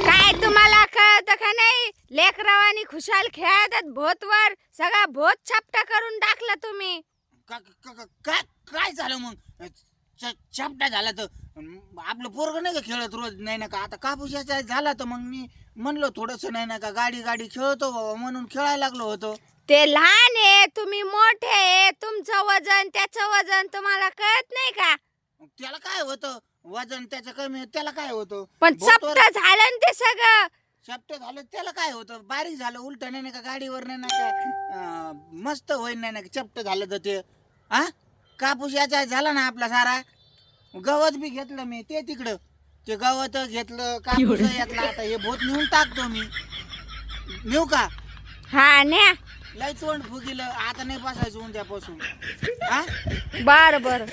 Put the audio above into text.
काय तुम्हाला कळत का नाही? लेकरावानी खुशाल खेळतात भोतवर, सगळा भोत छापटा करून टाकला तुम्ही. काय झालं मग? चपटा झाला तर आपलं पोरग नाही का खेळत रोज, नाही ना का आता कापूसाचा झाला तर मग मी म्हणलो थोडस नाही ना का गाडी गाडी खेळतो बाबा म्हणून खेळायला लागलो होतो. ते लहान आहे, तुम्ही मोठे आहे, तुमचं वजन त्याचं वजन तुम्हाला कळत नाही का? त्याला काय होतं वजन त्याचं कमी त्याला काय होतं? पण चपटा झालं ना ते सगळं. चपट झालं त्याला काय होतं? बारीक झालं उलट नाही का गाडीवर नाही ना का मस्त होईल नाही ना चपट झालं तर ते हा कापूस याचा झाला ना आपला सारा. गवत बी घेतलं मी ते तिकडं ते गवत घेतलं कापूस घेतला आता हे भोत नेऊन टाकतो मी. नेऊ का? हा न्या. लय तोंड फुगिलं आता नाही बसायचं उद्यापासून. हा बर बर.